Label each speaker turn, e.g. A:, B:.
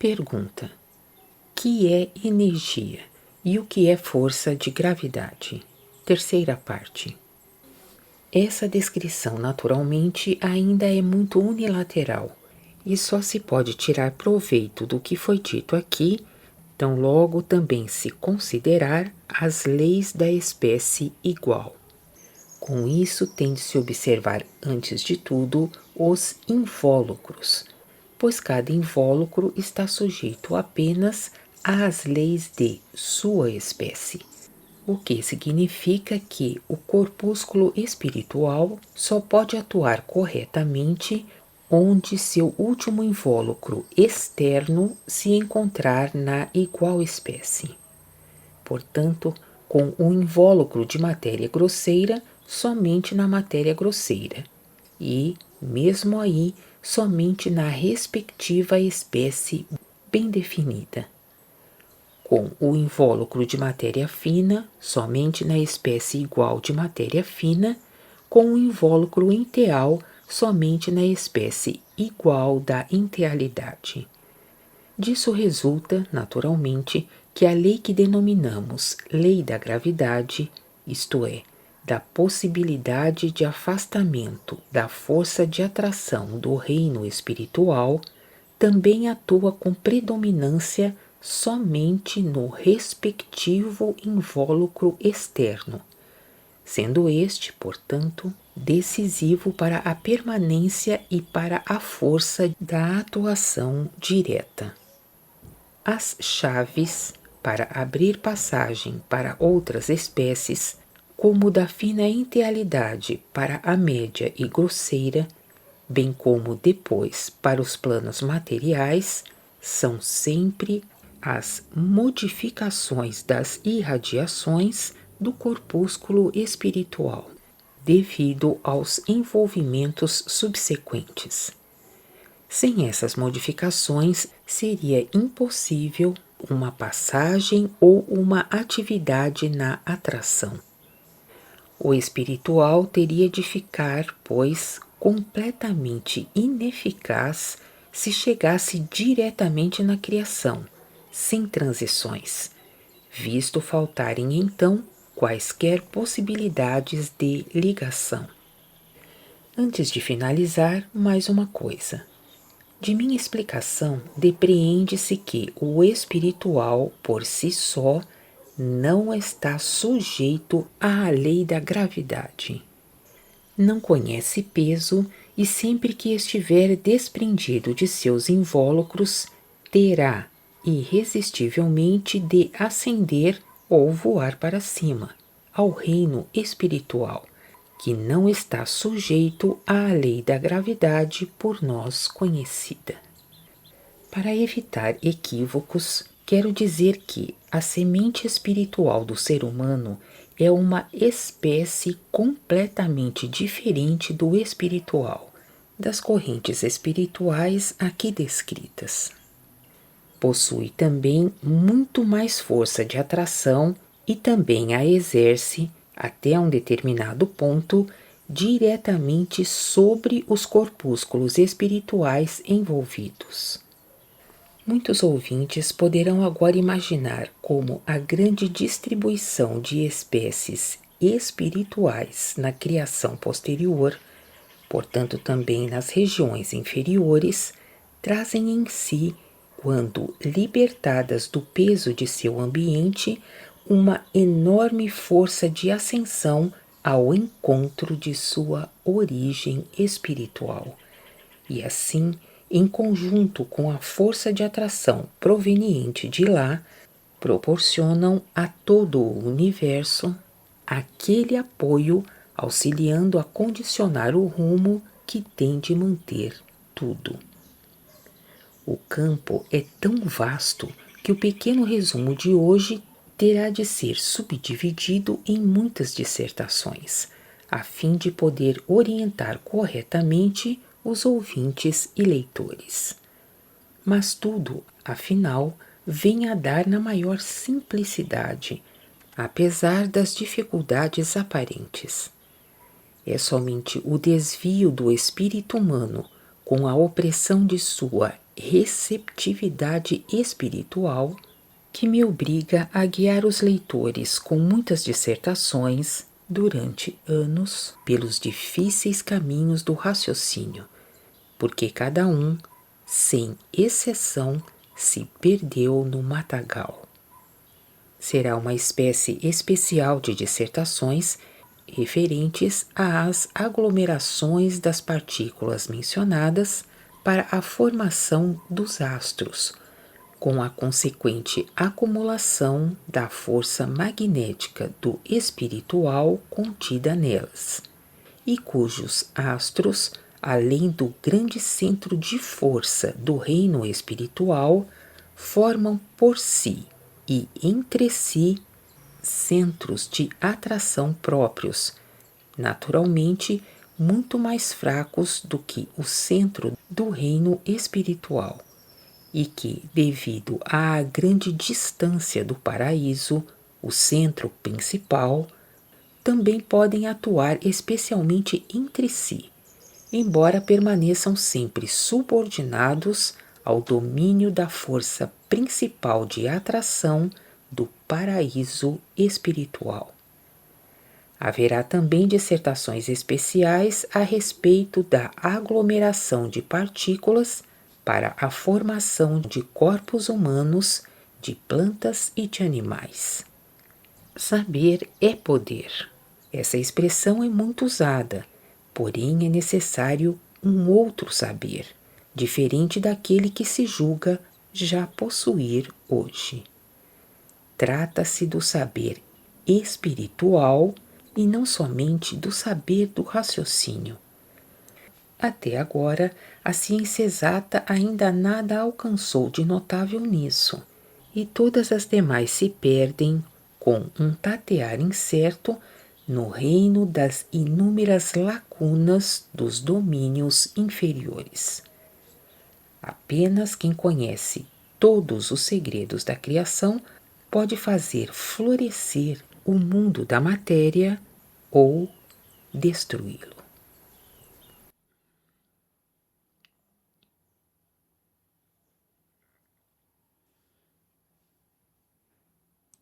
A: Pergunta: que é energia e o que é força de gravidade? Terceira parte. Essa descrição naturalmente ainda é muito unilateral e só se pode tirar proveito do que foi dito aqui, tão logo também se considerar as leis da espécie igual. Com isso, tem de se observar, antes de tudo, os invólucros, pois cada invólucro está sujeito apenas às leis de sua espécie, o que significa que o corpúsculo espiritual só pode atuar corretamente onde seu último invólucro externo se encontrar na igual espécie. Portanto, com o invólucro de matéria grosseira, somente na matéria grosseira, e, mesmo aí, somente na respectiva espécie bem definida. Com o invólucro de matéria fina, somente na espécie igual de matéria fina, com o invólucro enteal, somente na espécie igual da entealidade. Disso resulta, naturalmente, que a lei que denominamos lei da gravidade, isto é, da possibilidade de afastamento da força de atração do reino espiritual, também atua com predominância somente no respectivo invólucro externo, sendo este, portanto, decisivo para a permanência e para a força da atuação direta. As chaves para abrir passagem para outras espécies, como da fina entealidade para a média e grosseira, bem como depois para os planos materiais, são sempre as modificações das irradiações do corpúsculo espiritual, devido aos envolvimentos subsequentes. Sem essas modificações, seria impossível uma passagem ou uma atividade na atração. O espiritual teria de ficar, pois, completamente ineficaz se chegasse diretamente na criação, sem transições, visto faltarem então quaisquer possibilidades de ligação. Antes de finalizar, mais uma coisa. De minha explicação, depreende-se que o espiritual, por si só, não está sujeito à lei da gravidade. Não conhece peso e sempre que estiver desprendido de seus invólucros, terá irresistivelmente de ascender ou voar para cima, ao reino espiritual, que não está sujeito à lei da gravidade por nós conhecida. Para evitar equívocos, quero dizer que a semente espiritual do ser humano é uma espécie completamente diferente do espiritual, das correntes espirituais aqui descritas. Possui também muito mais força de atração e também a exerce, até um determinado ponto, diretamente sobre os corpúsculos espirituais envolvidos. Muitos ouvintes poderão agora imaginar como a grande distribuição de espécies espirituais na criação posterior, portanto também nas regiões inferiores, trazem em si, quando libertadas do peso de seu ambiente, uma enorme força de ascensão ao encontro de sua origem espiritual, e assim, em conjunto com a força de atração proveniente de lá, proporcionam a todo o universo aquele apoio, auxiliando a condicionar o rumo que tem de manter tudo. O campo é tão vasto que o pequeno resumo de hoje terá de ser subdividido em muitas dissertações, a fim de poder orientar corretamente os ouvintes e leitores. Mas tudo, afinal, vem a dar na maior simplicidade, apesar das dificuldades aparentes. É somente o desvio do espírito humano, com a opressão de sua receptividade espiritual que me obriga a guiar os leitores com muitas dissertações durante anos pelos difíceis caminhos do raciocínio, porque cada um, sem exceção, se perdeu no matagal. Será uma espécie especial de dissertações referentes às aglomerações das partículas mencionadas para a formação dos astros, com a consequente acumulação da força magnética do espiritual contida nelas, e cujos astros, além do grande centro de força do reino espiritual, formam por si e entre si centros de atração próprios, naturalmente muito mais fracos do que o centro do reino espiritual, e que, devido à grande distância do paraíso, o centro principal, também podem atuar especialmente entre si, embora permaneçam sempre subordinados ao domínio da força principal de atração do paraíso espiritual. Haverá também dissertações especiais a respeito da aglomeração de partículas para a formação de corpos humanos, de plantas e de animais. Saber é poder. Essa expressão é muito usada, porém é necessário um outro saber, diferente daquele que se julga já possuir hoje. Trata-se do saber espiritual e não somente do saber do raciocínio. Até agora, a ciência exata ainda nada alcançou de notável nisso, e todas as demais se perdem com um tatear incerto no reino das inúmeras lacunas dos domínios inferiores. Apenas quem conhece todos os segredos da criação pode fazer florescer o mundo da matéria ou destruí-lo.